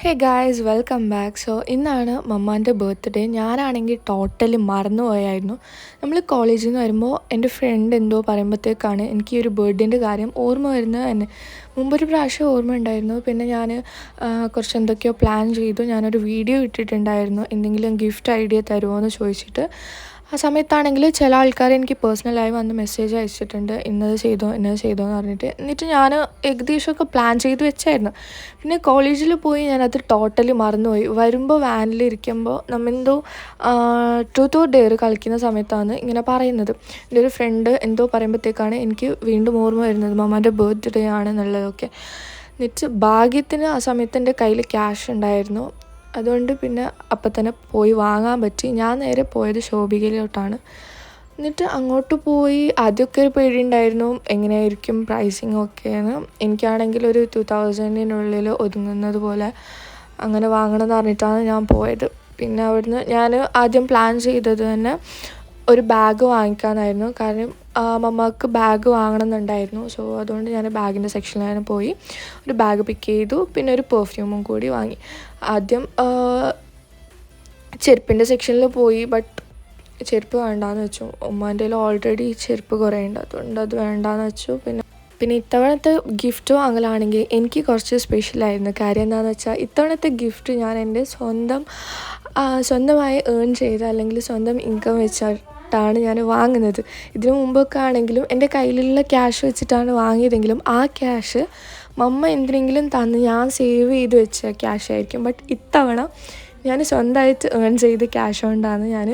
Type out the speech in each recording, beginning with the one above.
Hey guys welcome back. So ഇന്നാണ് മമ്മാൻ്റെ birthday. ഞാനാണെങ്കിൽ totally മറന്നുപോയായിരുന്നു. നമ്മൾ കോളേജിൽ നിന്ന് വരുമ്പോൾ എൻ്റെ ഫ്രണ്ട് എന്തോ പറയുമ്പോഴത്തേക്കാണ് എനിക്ക് ഈ ഒരു ബർത്ത്ഡേൻ്റെ കാര്യം ഓർമ്മ വരുന്നത് തന്നെ. മുമ്പൊരു പ്രാവശ്യം ഓർമ്മ ഉണ്ടായിരുന്നു. പിന്നെ ഞാൻ കുറച്ച് എന്തൊക്കെയോ പ്ലാൻ ചെയ്തു. ഞാനൊരു വീഡിയോ ഇട്ടിട്ടുണ്ടായിരുന്നു, എന്തെങ്കിലും ഗിഫ്റ്റ് ഐഡിയ തരുമോ എന്ന് ചോദിച്ചിട്ട്. ആ സമയത്താണെങ്കിൽ ചില ആൾക്കാർ എനിക്ക് പേഴ്സണലായി വന്ന് മെസ്സേജ് അയച്ചിട്ടുണ്ട്, ഇന്നത് ചെയ്തോ എന്ന് പറഞ്ഞിട്ട്. എന്നിട്ട് ഞാൻ ഏകദേശമൊക്കെ പ്ലാൻ ചെയ്ത് വെച്ചായിരുന്നു. പിന്നെ കോളേജിൽ പോയി ഞാനത് ടോട്ടലി മറന്നുപോയി. വരുമ്പോൾ വാനിലിരിക്കുമ്പോൾ നമ്മെന്തോ ട്രൂത്ത് ഓർ ഡെയർ കളിക്കുന്ന സമയത്താണ് ഇങ്ങനെ പറയുന്നത്. എൻ്റെ ഒരു ഫ്രണ്ട് എന്തോ പറയുമ്പോഴത്തേക്കാണ് എനിക്ക് വീണ്ടും ഓർമ്മ വരുന്നത് മമ്മാൻ്റെ ബർത്ത്ഡേ ആണെന്നുള്ളതൊക്കെ. എന്നിട്ട് ഭാഗ്യത്തിന് ആ സമയത്ത് എൻ്റെ കയ്യിൽ ക്യാഷ് ഉണ്ടായിരുന്നു. അതുകൊണ്ട് പിന്നെ അപ്പം തന്നെ പോയി വാങ്ങാൻ പറ്റി. ഞാൻ നേരെ പോയത് ശോഭികയിലോട്ടാണ്. എന്നിട്ട് അങ്ങോട്ട് പോയി ആദ്യമൊക്കെ ഒരു പേടിയുണ്ടായിരുന്നു, എങ്ങനെയായിരിക്കും പ്രൈസിങ് ഒക്കെയെന്ന്. എനിക്കാണെങ്കിൽ ഒരു 2000-നുള്ളിൽ ഒതുങ്ങുന്നത് പോലെ അങ്ങനെ വാങ്ങണമെന്ന് പറഞ്ഞിട്ടാണ് ഞാൻ പോയത്. പിന്നെ അവിടുന്ന് ഞാൻ ആദ്യം പ്ലാൻ ചെയ്തത് തന്നെ ഒരു ബാഗ് വാങ്ങിക്കാനായിരുന്നു. കാരണം മമ്മക്ക് ബാഗ് വാങ്ങണമെന്നുണ്ടായിരുന്നു. സോ അതുകൊണ്ട് ഞാൻ ബാഗിൻ്റെ സെക്ഷനിലാണ് പോയി ഒരു ബാഗ് പിക്ക് ചെയ്തു. പിന്നെ ഒരു പെർഫ്യൂമും കൂടി വാങ്ങി. ആദ്യം ചെരുപ്പിൻ്റെ സെക്ഷനിൽ പോയി. ബട്ട് ചെരുപ്പ് വേണ്ടാന്ന് വെച്ചു. ഉമ്മാൻ്റെ കയ്യിൽ ഓൾറെഡി ചെരുപ്പ് കുറേ ഉണ്ട്, അതുകൊണ്ട് അത് വേണ്ടാന്ന് വെച്ചു. പിന്നെ ഇത്തവണത്തെ ഗിഫ്റ്റ് വാങ്ങലാണെങ്കിൽ എനിക്ക് കുറച്ച് സ്പെഷ്യലായിരുന്നു. കാര്യം എന്താണെന്ന് വെച്ചാൽ ഇത്തവണത്തെ ഗിഫ്റ്റ് ഞാൻ എൻ്റെ സ്വന്തമായി ഏൺ ചെയ്ത അല്ലെങ്കിൽ സ്വന്തം ഇൻകം വെച്ചിട്ടാണ് ഞാൻ വാങ്ങുന്നത്. ഇതിനു മുമ്പൊക്കെ ആണെങ്കിലും എൻ്റെ കയ്യിലുള്ള ക്യാഷ് വെച്ചിട്ടാണ് വാങ്ങിയതെങ്കിലും ആ ക്യാഷ് മമ്മ എന്തിനെങ്കിലും തന്ന് ഞാൻ സേവ് ചെയ്ത് വെച്ച ക്യാഷ് ആയിരിക്കും. ബട്ട് ഇത്തവണ ഞാൻ സ്വന്തമായിട്ട് ഏൺ ചെയ്ത ക്യാഷ് കൊണ്ടാണ് ഞാൻ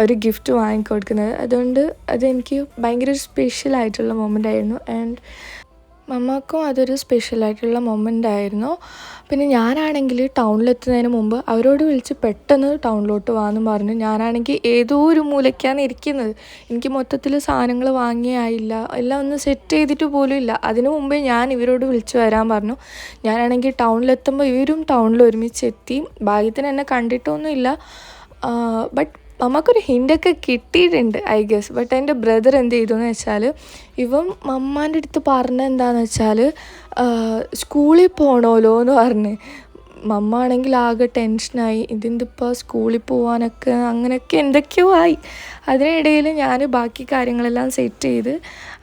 ഒരു ഗിഫ്റ്റ് വാങ്ങിക്കൊടുക്കുന്നത്. അതുകൊണ്ട് അതെനിക്ക് ഭയങ്കര ഒരു സ്പെഷ്യലായിട്ടുള്ള മൊമെൻ്റ് ആയിരുന്നു. ആൻഡ് മമ്മക്കും അതൊരു സ്പെഷ്യലായിട്ടുള്ള മൊമെൻ്റ് ആയിരുന്നു. പിന്നെ ഞാനാണെങ്കിൽ ടൗണിലെത്തുന്നതിന് മുമ്പ് അവരോട് വിളിച്ച് പെട്ടെന്ന് ടൗണിലോട്ട് പോകാമെന്ന് പറഞ്ഞു. ഞാനാണെങ്കിൽ ഏതോ ഒരു മൂലയ്ക്കാണ് ഇരിക്കുന്നത്. എനിക്ക് മൊത്തത്തിൽ സാധനങ്ങൾ വാങ്ങിയായില്ല, എല്ലാം ഒന്ന് സെറ്റ് ചെയ്തിട്ട് പോലും ഇല്ല. അതിനു മുമ്പേ ഞാൻ ഇവരോട് വിളിച്ച് വരാൻ പറഞ്ഞു. ഞാനാണെങ്കിൽ ടൗണിലെത്തുമ്പോൾ ഇവരും ടൗണിൽ ഒരുമിച്ചെത്തി. ഭാഗ്യത്തിന് എന്നെ കണ്ടിട്ടൊന്നുമില്ല. ബട്ട് മമ്മക്കൊരു ഹിൻ്റൊക്കെ കിട്ടിയിട്ടുണ്ട് ഐ ഗസ്. ബട്ട് എൻ്റെ ബ്രദർ എന്ത് ചെയ്തു എന്ന് വെച്ചാൽ, ഇവൻ മമ്മാൻ്റെ അടുത്ത് പറഞ്ഞെന്താണെന്ന് വെച്ചാൽ സ്കൂളിൽ പോകണമല്ലോ എന്ന് പറഞ്ഞ്. മമ്മ ആണെങ്കിൽ ആകെ ടെൻഷനായി. ഇതിപ്പോൾ സ്കൂളിൽ പോകാനൊക്കെ അങ്ങനെയൊക്കെ എന്തൊക്കെയോ ആയി. അതിനിടയിൽ ഞാൻ ബാക്കി കാര്യങ്ങളെല്ലാം സെറ്റ് ചെയ്ത്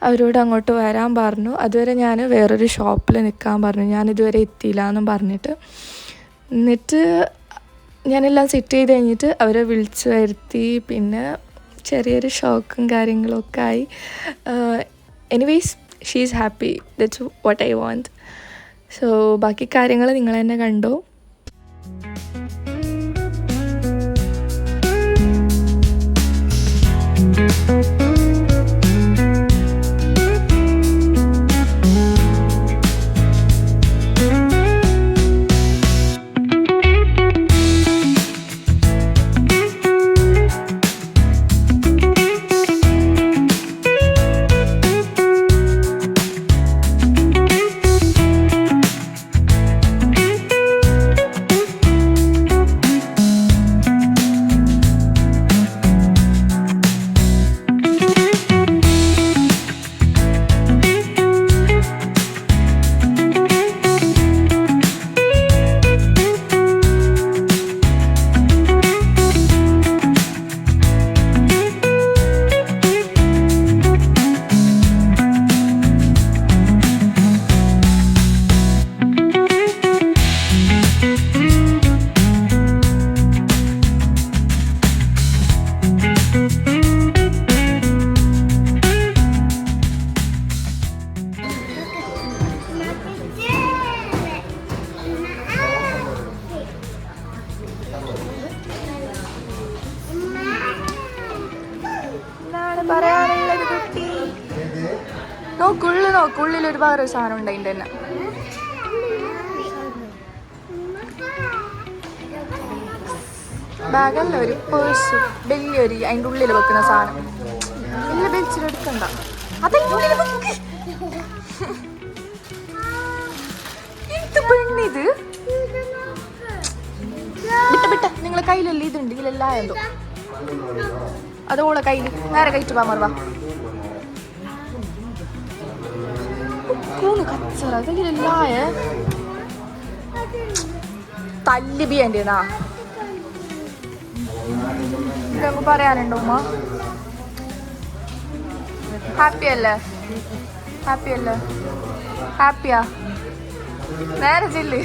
അവരോട് അങ്ങോട്ട് വരാൻ പറഞ്ഞു. അതുവരെ ഞാൻ വേറൊരു ഷോപ്പിൽ നിൽക്കാൻ പറഞ്ഞു, ഞാനിതുവരെ എത്തിയില്ല എന്നും പറഞ്ഞിട്ട്. എന്നിട്ട് ഞാനെല്ലാം സെറ്റ് ചെയ്ത് കഴിഞ്ഞിട്ട് അവരെ വിളിച്ചു വരുത്തി. പിന്നെ ചെറിയൊരു ഷോക്കും കാര്യങ്ങളൊക്കെ ആയി. Anyways she is happy, that's what I want. So ബാക്കി കാര്യങ്ങൾ നിങ്ങൾ തന്നെ കണ്ടോ. പറയാനുള്ളത് കുട്ടി നോക്കുള്ളിൽ ഒരുപാട് സാധനം ഉണ്ട്. അതിൻ്റെ തന്നെ ബാഗല്ല, ഒരു പേഴ്സ് വലിയൊരു അതിൻ്റെ ഉള്ളിൽ വെക്കുന്ന സാധനം. എല്ലാ ബെഞ്ചിലെടുക്കണ്ട, അതിൻ്റെ ഉള്ളിൽ വെക്ക്. എന്ത് പെണ്ണിത്? വിട്ട നിങ്ങളെ കയ്യിലല്ലേ ഇതുണ്ട്, ഇതിലെല്ലാം എന്തോ അതോളെ കയ്യിൽ നേരെ കഴിച്ചു പോകാൻ മറുവാ. കൂണ് കച്ചറ ഇതിലെല്ലായ തല്ലി ബിയൻ്റെന്നാ ഇതൊക്കെ പറയാനുണ്ടോ ഉമ്മ? ഹാപ്പി അല്ലേ? ഹാപ്പി അല്ലേ? ഹാപ്പിയാ? മാരേജ് ഇല്ലേ?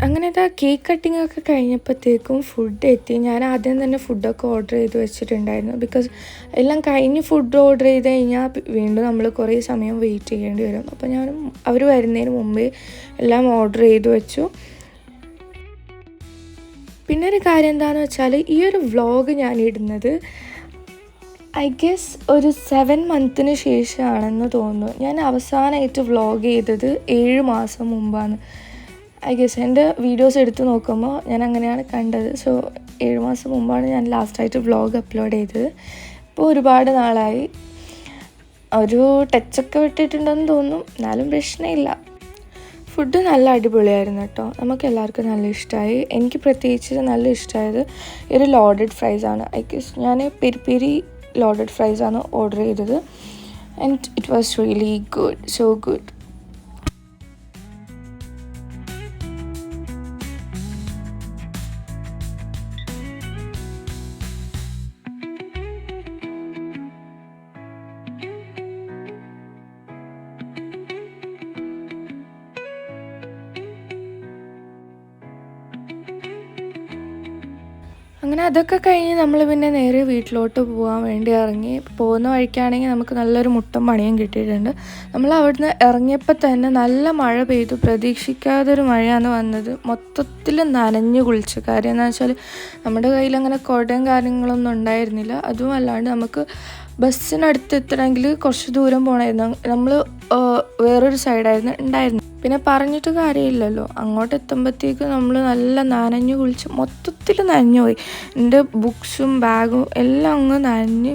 അങ്ങനെ ഇതാ കേക്ക് കട്ടിങ് ഒക്കെ കഴിഞ്ഞപ്പോഴത്തേക്കും ഫുഡ് എത്തി. ഞാൻ ആദ്യം തന്നെ ഫുഡൊക്കെ ഓർഡർ ചെയ്ത് വെച്ചിട്ടുണ്ടായിരുന്നു. ബിക്കോസ് എല്ലാം കഴിഞ്ഞ് ഫുഡ് ഓർഡർ ചെയ്ത് കഴിഞ്ഞാൽ വീണ്ടും നമ്മൾ കുറേ സമയം വെയിറ്റ് ചെയ്യേണ്ടി വരും. അപ്പോൾ ഞാൻ അവർ വരുന്നതിന് മുമ്പേ എല്ലാം ഓർഡർ ചെയ്ത് വെച്ചു. പിന്നെ ഒരു കാര്യം എന്താണെന്ന് വെച്ചാൽ ഈ ഒരു വ്ളോഗ് ഞാൻ ഇടുന്നത് ഐ ഗെസ് ഒരു 7 മന്തിന് ശേഷമാണെന്ന് തോന്നുന്നു. ഞാൻ അവസാനമായിട്ട് വ്ളോഗ് ചെയ്തത് 7 മാസം മുമ്പാണ്. ഐ ഗെസ് എൻ്റെ വീഡിയോസ് എടുത്ത് നോക്കുമ്പോൾ ഞാൻ അങ്ങനെയാണ് കണ്ടത്. സോ 7 മാസം മുമ്പാണ് ഞാൻ ലാസ്റ്റായിട്ട് വ്ളോഗ് അപ്ലോഡ് ചെയ്തത്. ഇപ്പോൾ ഒരുപാട് നാളായി. ഒരു ടച്ചൊക്കെ വിട്ടിട്ടുണ്ടെന്ന് തോന്നും, എന്നാലും പ്രശ്നമില്ല. ഫുഡ് നല്ല അടിപൊളിയായിരുന്നു കേട്ടോ. നമുക്ക് എല്ലാവർക്കും നല്ല ഇഷ്ടമായി. എനിക്ക് പ്രത്യേകിച്ച് നല്ല ഇഷ്ടമായത് ഒരു ലോഡഡ് ഫ്രൈസാണ്. ഐ ഗെസ് ഞാൻ പെരി ലോഡഡ് ഫ്രൈസാണ് ഓർഡർ ചെയ്തത്. And it was really good, so good. അങ്ങനെ അതൊക്കെ കഴിഞ്ഞ് നമ്മൾ പിന്നെ നേരെ വീട്ടിലോട്ട് പോകാൻ വേണ്ടി ഇറങ്ങി. പോകുന്ന വഴിക്കാണെങ്കിൽ നമുക്ക് നല്ലൊരു മുട്ടൻ പണിയും കിട്ടിയിട്ടുണ്ട്. നമ്മൾ അവിടുന്ന് ഇറങ്ങിയപ്പോൾ തന്നെ നല്ല മഴ പെയ്തു. പ്രതീക്ഷിക്കാതൊരു മഴയാണ് വന്നത്. മൊത്തത്തിൽ നനഞ്ഞു കുളിച്ചു. കാര്യം എന്താണെന്ന് വെച്ചാൽ നമ്മുടെ കയ്യിൽ അങ്ങനെ കുടയും കാര്യങ്ങളൊന്നും ഉണ്ടായിരുന്നില്ല. അതും അല്ലാണ്ട് നമുക്ക് ബസ്സിനടുത്ത് എത്തണമെങ്കിൽ കുറച്ച് ദൂരം പോകണമായിരുന്നു. നമ്മൾ വേറൊരു സൈഡായിരുന്നു ഉണ്ടായിരുന്നു. പിന്നെ പറഞ്ഞിട്ട് കാര്യമില്ലല്ലോ, അങ്ങോട്ട് എത്തുമ്പോഴത്തേക്കും നമ്മൾ നല്ല നനഞ്ഞു കുളിച്ച് മൊത്തത്തിൽ നനഞ്ഞു പോയി. എൻ്റെ ബുക്സും ബാഗും എല്ലാം അങ്ങ് നനഞ്ഞ്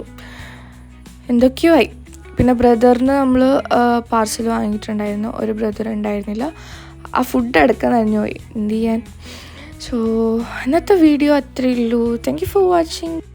എന്തൊക്കെയോ ആയി. പിന്നെ ബ്രദറിന് നമ്മൾ പാർസൽ വാങ്ങിയിട്ടുണ്ടായിരുന്നു. ഒരു ബ്രദർ ഉണ്ടായിരുന്നില്ല. ആ ഫുഡ് അടക്കം നനഞ്ഞു പോയി. എന്ത് ചെയ്യാൻ? സോ ഇന്നത്തെ വീഡിയോ അത്രയേ ഉള്ളൂ. Thank you for watching.